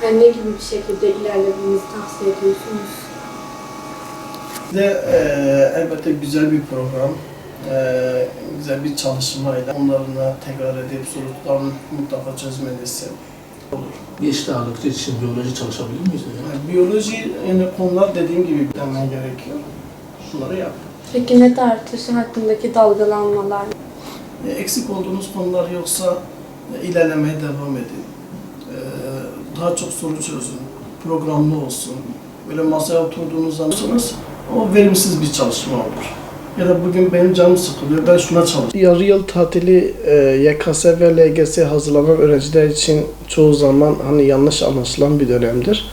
Yani ne gibi bir şekilde ilerlememizi tavsiye ediyorsunuz? De elbette güzel bir program, güzel bir çalışmayla onlarla tekrar edip sorularını mutlaka çözmelisi olur. Eşit ağırlıklı için biyoloji çalışabilir miyiz hocam? Yani biyoloji konular dediğim gibi bilmem gerekiyor. Bunları yap. Peki net artışı hakkındaki dalgalanmalar? Eksik olduğunuz konular yoksa ilerlemeye devam edin. Daha çok soru çözün, programlı olsun. Böyle masaya oturduğunuz zaman o verimsiz bir çalışma olur. Ya da bugün benim canım sıkılıyor, ben şuna çalışıyorum. Yarı yıl tatili YKS ve LGS hazırlanan öğrenciler için çoğu zaman yanlış anlaşılan bir dönemdir.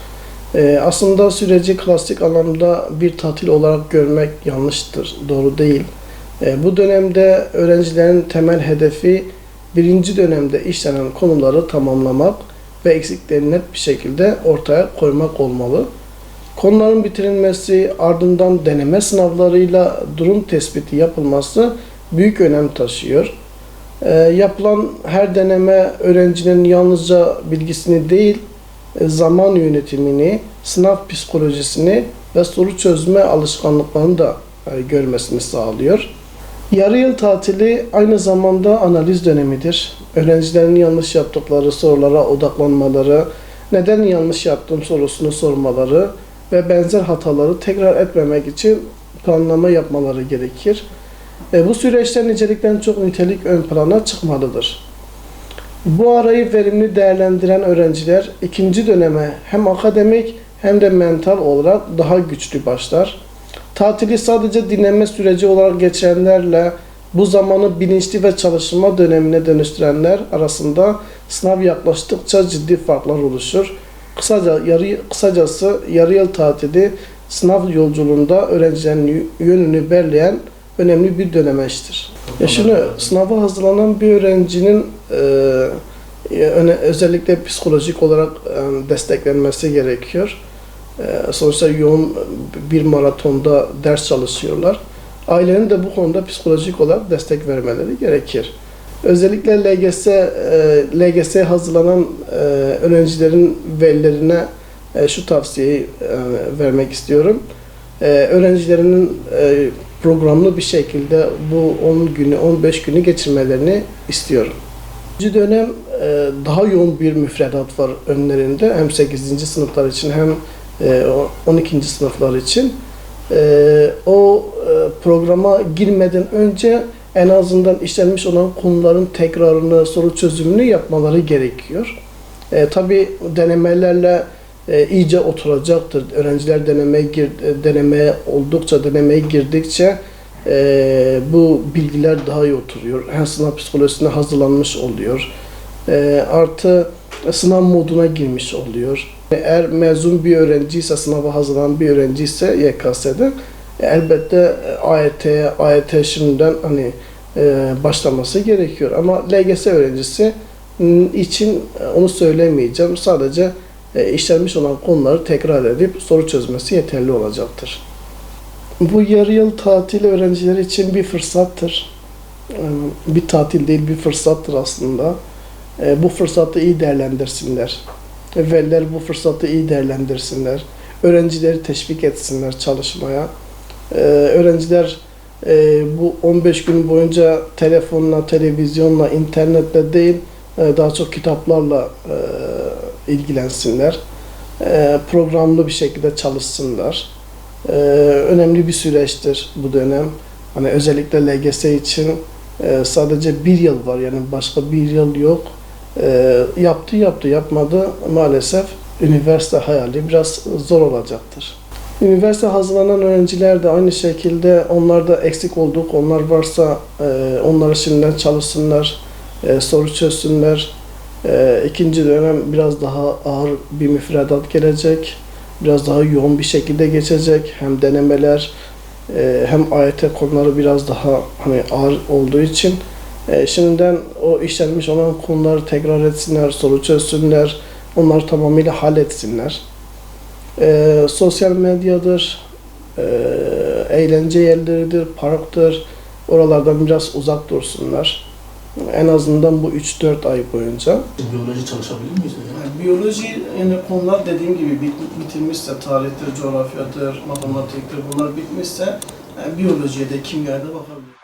Aslında süreci klasik anlamda bir tatil olarak görmek yanlıştır, doğru değil. Bu dönemde öğrencilerin temel hedefi birinci dönemde işlenen konuları tamamlamak ve eksikleri net bir şekilde ortaya koymak olmalı. Konuların bitirilmesi, ardından deneme sınavlarıyla durum tespiti yapılması büyük önem taşıyor. Yapılan her deneme öğrencinin yalnızca bilgisini değil, zaman yönetimini, sınav psikolojisini ve soru çözme alışkanlıklarını da görmesini sağlıyor. Yarı yıl tatili aynı zamanda analiz dönemidir. Öğrencilerin yanlış yaptıkları sorulara odaklanmaları, neden yanlış yaptım sorusunu sormaları ve benzer hataları tekrar etmemek için planlama yapmaları gerekir. Bu süreçte nicelikten çok nitelik ön plana çıkmalıdır. Bu arayı verimli değerlendiren öğrenciler ikinci döneme hem akademik hem de mental olarak daha güçlü başlar. Tatili sadece dinlenme süreci olarak geçirenlerle bu zamanı bilinçli ve çalışma dönemine dönüştürenler arasında sınav yaklaştıkça ciddi farklar oluşur. Kısacası yarı yıl tatili sınav yolculuğunda öğrencilerin yönünü belirleyen önemli bir dönemeçtir. Şimdi sınava hazırlanan bir öğrencinin özellikle psikolojik olarak desteklenmesi gerekiyor. Sonuçta yoğun bir maratonda ders çalışıyorlar. Ailenin de bu konuda psikolojik olarak destek vermeleri gerekir. Özellikle LGS hazırlanan öğrencilerin velilerine şu tavsiyeyi vermek istiyorum. Öğrencilerinin programlı bir şekilde bu 10 günü, 15 günü geçirmelerini istiyorum. İkinci dönem daha yoğun bir müfredat var önlerinde. Hem 8. sınıflar için hem 12. sınıflar için. O programa girmeden önce en azından işlenmiş olan konuların tekrarını, soru çözümünü yapmaları gerekiyor. Tabii denemelerle iyice oturacaktır. Öğrenciler denemeye girdikçe bu bilgiler daha iyi oturuyor. Hem sınav psikolojisine hazırlanmış oluyor. Artı sınav moduna girmiş oluyor. Eğer mezun bir öğrenciyse, sınava hazırlanan bir öğrenciyse YKS'de elbette AYT şimdiden başlaması gerekiyor. Ama LGS öğrencisi için onu söylemeyeceğim. Sadece işlenmiş olan konuları tekrar edip soru çözmesi yeterli olacaktır. Bu yarı yıl tatili öğrencileri için bir fırsattır. Bir tatil değil, bir fırsattır aslında. Bu fırsatı iyi değerlendirsinler. Veliler bu fırsatı iyi değerlendirsinler. Öğrencileri teşvik etsinler çalışmaya. Öğrenciler bu 15 gün boyunca telefonla, televizyonla, internetle değil, daha çok kitaplarla ilgilensinler. Programlı bir şekilde çalışsınlar. Önemli bir süreçtir bu dönem. Özellikle LGS için sadece bir yıl var, yani başka bir yıl yok. Yaptı, yapmadı. Maalesef üniversite hayali biraz zor olacaktır. Üniversite hazırlanan öğrenciler de aynı şekilde, onlarda eksik olduğu konular varsa onları şimdiden çalışsınlar, soru çözsünler. İkinci dönem biraz daha ağır bir müfredat gelecek. Biraz daha yoğun bir şekilde geçecek. Hem denemeler hem AYT konuları biraz daha ağır olduğu için şimdiden o işlenmiş olan konuları tekrar etsinler, soru çözsünler, onları tamamıyla halletsinler. Sosyal medyadır, eğlence yerleridir, parktır. Oralardan biraz uzak dursunlar. En azından bu 3-4 ay boyunca. Biyoloji çalışabilir miyiz hocam? Yani biyoloji konular dediğim gibi bitirmişse, tarihtir, coğrafyadır, matematiktir, bunlar bitmişse biyolojiye de kimyaya da bakabilir.